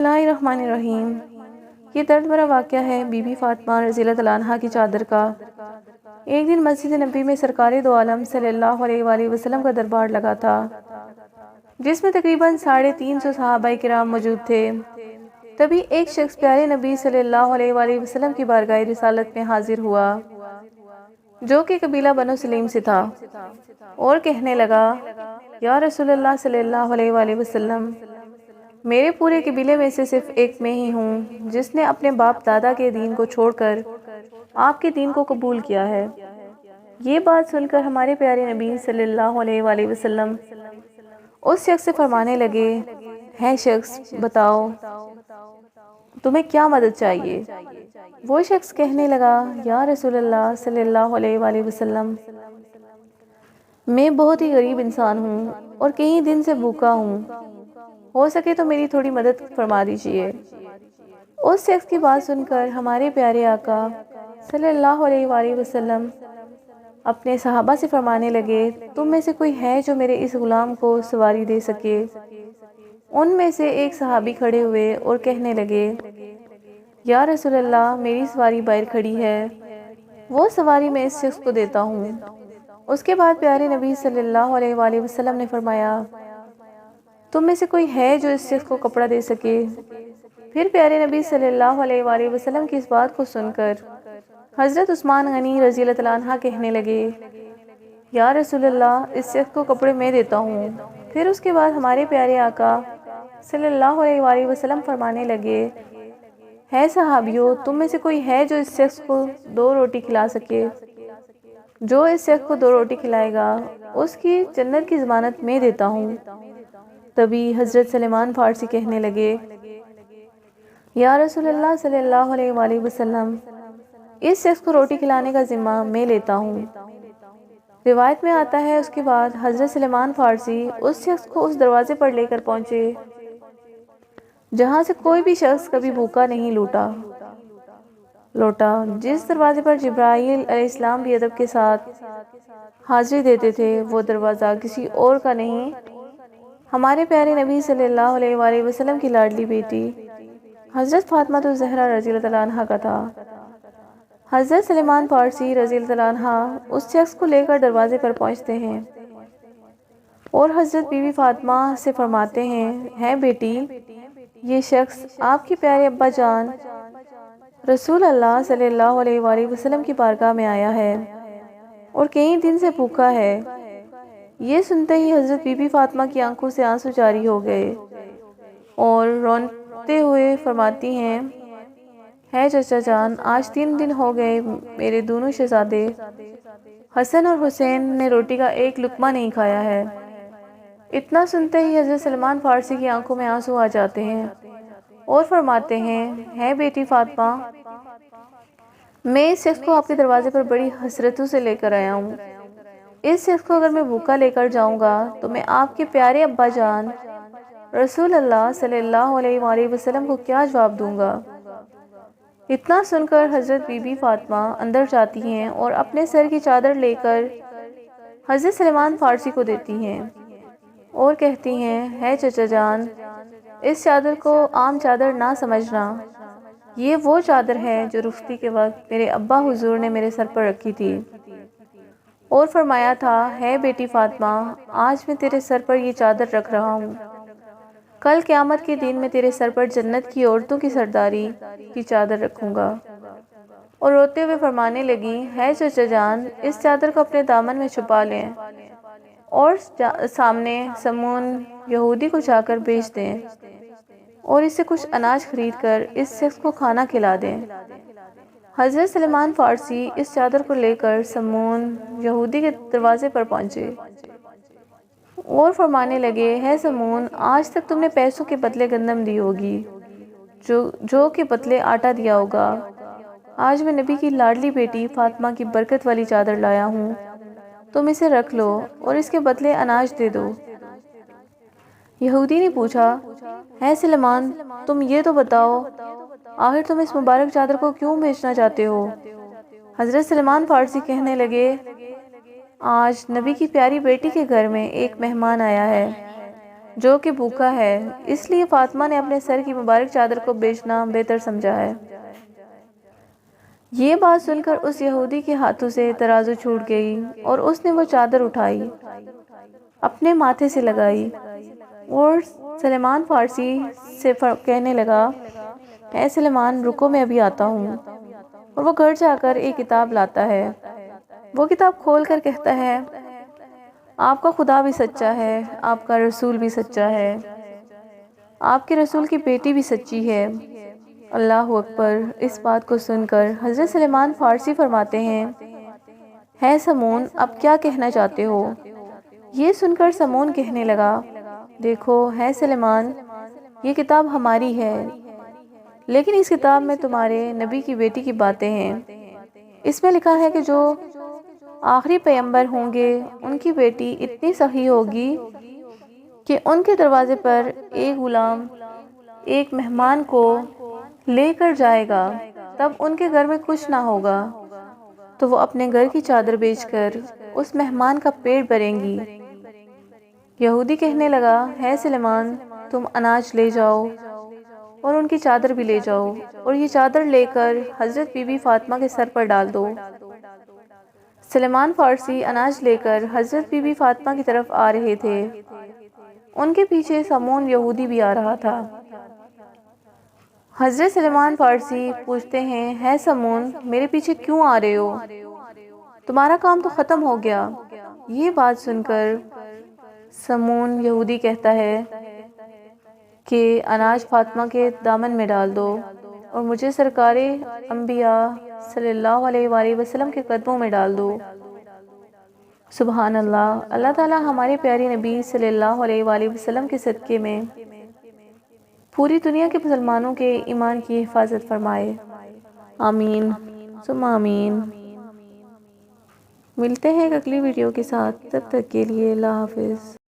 اللہ الرحمن الرحیم۔ یہ درد بھرا واقعہ ہے بی بی فاطمہ رضی اللہ تعالیٰ عنہ کی چادر کا۔ ایک دن مسجد نبی میں سرکار دو عالم صلی اللہ علیہ وآلہ وسلم کا دربار لگا تھا، جس میں تقریباً 350 صحابہ کرام موجود تھے۔ تبھی ایک شخص پیارے نبی صلی اللہ علیہ وآلہ وسلم کی بارگاہ رسالت میں حاضر ہوا، جو کہ قبیلہ بنو سلیم سے تھا، اور کہنے لگا: یا رسول اللہ صلی اللہ علیہ وآلہ وسلم، میرے پورے قبیلے میں سے صرف ایک میں ہی ہوں جس نے اپنے باپ دادا کے دین کو چھوڑ کر آپ کے دین کو قبول کیا ہے۔ یہ بات سن کر ہمارے پیارے نبی صلی اللہ علیہ وآلہ وسلم اس شخص سے فرمانے لگے: ہے شخص، بتاؤ تمہیں کیا مدد چاہیے؟ وہ شخص کہنے لگا: یا رسول اللہ صلی اللہ علیہ وآلہ وسلم، میں بہت ہی غریب انسان ہوں اور کئی دن سے بھوکا ہوں، ہو سکے تو میری تھوڑی مدد فرما دیجیے۔ اس شخص کی بات سن کر ہمارے پیارے آقا صلی اللہ علیہ وآلہ وسلم اپنے صحابہ سے فرمانے لگے: تم میں سے کوئی ہے جو میرے اس غلام کو سواری دے سکے؟ ان میں سے ایک صحابی کھڑے ہوئے اور کہنے لگے: یا رسول اللہ، میری سواری باہر کھڑی ہے، وہ سواری میں اس شخص کو دیتا ہوں۔ اس کے بعد پیارے نبی صلی اللہ علیہ وآلہ وسلم نے فرمایا: تم میں سے کوئی ہے جو اس شخص کو کپڑا دے سکے؟ پھر پیارے نبی صلی اللہ علیہ وآلہ وسلم کی اس بات کو سن کر حضرت عثمان غنی رضی اللہ تعالیٰ عنہ کہنے لگے: یا رسول اللہ، اس شخص کو کپڑے میں دیتا ہوں۔ پھر اس کے بعد ہمارے پیارے آقا صلی اللہ علیہ وآلہ وسلم فرمانے لگے: ہے صحابیوں، تم میں سے کوئی ہے جو اس شخص کو 2 روٹی کھلا سکے؟ جو اس شخص کو 2 روٹی کھلائے گا اس کی جنت کی ضمانت میں دیتا ہوں۔ تبھی حضرت سلمان فارسی کہنے لگے: یا رسول اللہ صلی اللہ علیہ وآلہ وسلم، اس شخص کو روٹی کھلانے کا ذمہ میں لیتا ہوں۔ روایت میں آتا ہے، اس کے بعد حضرت سلمان فارسی اس شخص کو اس دروازے پر لے کر پہنچے جہاں سے کوئی بھی شخص کبھی بھوکا نہیں لوٹا، جس دروازے پر جبرائیل علیہ السلام بھی ادب کے ساتھ حاضری دیتے تھے۔ وہ دروازہ کسی اور کا نہیں، ہمارے پیارے نبی صلی اللہ علیہ وآلہ وسلم کی لاڈلی بیٹی حضرت فاطمہ الزہرا رضی اللہ تعالیٰ عنہ کا تھا۔ حضرت سلمان فارسی رضی اللہ تعالیٰ عنہ اس شخص کو لے کر دروازے پر پہنچتے ہیں اور حضرت بی بی فاطمہ سے فرماتے ہیں: ہے بیٹی، یہ شخص آپ کے پیارے ابا جان رسول اللہ صلی اللہ علیہ وآلہ وسلم کی بارگاہ میں آیا ہے اور کئی دن سے بھوکا ہے۔ یہ سنتے ہی حضرت بی بی فاطمہ کی آنکھوں سے آنسو جاری ہو گئے اور روتے ہوئے فرماتی ہیں: ہے چچا جان، آج 3 دن ہو گئے میرے دونوں شہزادے حسن اور حسین نے روٹی کا ایک لقمہ نہیں کھایا ہے۔ اتنا سنتے ہی حضرت سلمان فارسی کی آنکھوں میں آنسو آ جاتے ہیں اور فرماتے ہیں: ہے بیٹی فاطمہ، میں اس شخص کو آپ کے دروازے پر بڑی حسرتوں سے لے کر آیا ہوں۔ اس شخص کو اگر میں بھوکا لے کر جاؤں گا تو میں آپ کے پیارے ابا جان رسول اللہ صلی اللہ علیہ وآلہ وسلم کو کیا جواب دوں گا؟ اتنا سن کر حضرت بی بی فاطمہ اندر جاتی ہیں اور اپنے سر کی چادر لے کر حضرت سلمان فارسی کو دیتی ہیں اور کہتی ہیں: ہے چچا جان، اس چادر کو عام چادر نہ سمجھنا، یہ وہ چادر ہے جو رخصتی کے وقت میرے ابا حضور نے میرے سر پر رکھی تھی اور فرمایا تھا: ہے بیٹی فاطمہ، آج میں تیرے سر پر یہ چادر رکھ رہا ہوں، کل قیامت کے دن میں تیرے سر پر جنت کی عورتوں کی سرداری کی چادر رکھوں گا۔ اور روتے ہوئے فرمانے لگی: ہے چچا جان، اس چادر کو اپنے دامن میں چھپا لیں اور سامنے سمون یہودی کو جا کر بیچ دیں اور اس سے کچھ اناج خرید کر اس شخص کو کھانا کھلا دیں۔ حضرت سلمان فارسی اس چادر کو لے کر سمون یہودی کے دروازے پر پہنچے اور فرمانے لگے: ہے سمون، آج تک تم نے پیسوں کے بدلے گندم دی ہوگی، جو کے بدلے آٹا دیا ہوگا۔ آج میں نبی کی لاڈلی بیٹی فاطمہ کی برکت والی چادر لایا ہوں، تم اسے رکھ لو اور اس کے بدلے اناج دے دو۔ یہودی نے پوچھا: ہے سلمان، تم یہ تو بتاؤ، آخر تم اس مبارک چادر کو کیوں بیچنا چاہتے ہو؟ حضرت سلمان فارسی کہنے لگے: آج نبی کی پیاری بیٹی کے گھر میں ایک مہمان آیا ہے جو کہ بھوکا ہے، اس لیے فاطمہ نے اپنے سر کی مبارک چادر کو بیچنا بہتر سمجھا ہے۔ یہ بات سن کر اس یہودی کے ہاتھوں سے ترازو چھوٹ گئی اور اس نے وہ چادر اٹھائی، اپنے ماتھے سے لگائی اور سلمان فارسی سے کہنے لگا، اے سلمان رکو، میں ابھی آتا ہوں۔ اور وہ گھر جا کر ایک کتاب لاتا ہے، وہ کتاب کھول کر کہتا ہے، آپ کا خدا بھی سچا ہے، آپ کا رسول بھی سچا ہے، آپ کے رسول کی بیٹی بھی سچی ہے۔ اللہ اکبر۔ اس بات کو سن کر حضرت سلمان فارسی فرماتے ہیں، ہے سمون، اب کیا کہنا چاہتے ہو؟ یہ سن کر سمون کہنے لگا، دیکھو ہے سلمان، یہ کتاب ہماری ہے، لیکن اس کتاب میں تمہارے نبی کی بیٹی کی باتیں ہیں۔ اس میں لکھا ہے کہ جو آخری پیغمبر ہوں گے ان کی بیٹی اتنی سخی ہوگی کہ ان کے دروازے پر ایک غلام ایک مہمان کو لے کر جائے گا، تب ان کے گھر میں کچھ نہ ہوگا تو وہ اپنے گھر کی چادر بیچ کر اس مہمان کا پیٹ بھریں گی۔ یہودی کہنے لگا، ہے سلمان، تم اناج لے جاؤ اور ان کی چادر بھی لے جاؤ اور یہ چادر لے کر حضرت بی بی فاطمہ کے سر پر ڈال دو۔ سلمان فارسی اناج لے کر حضرت بی بی فاطمہ کی طرف آ رہے تھے، ان کے پیچھے سمون یہودی بھی آ رہا تھا۔ حضرت سلمان فارسی پوچھتے ہیں، ہے سمون، میرے پیچھے کیوں آ رہے ہو؟ تمہارا کام تو ختم ہو گیا۔ یہ بات سن کر سمون یہودی کہتا ہے کہ اناج فاطمہ کے دامن میں ڈال دو اور مجھے سرکار انبیاء صلی اللہ علیہ وآلہ وسلم کے قدموں میں ڈال دو۔ سبحان اللہ۔ اللہ تعالیٰ ہمارے پیارے نبی صلی اللہ علیہ وآلہ وسلم کے صدقے میں پوری دنیا کے مسلمانوں کے ایمان کی حفاظت فرمائے، آمین ثم آمین۔ ملتے ہیں ایک اگلی ویڈیو کے ساتھ، تب تک کے لیے اللہ حافظ۔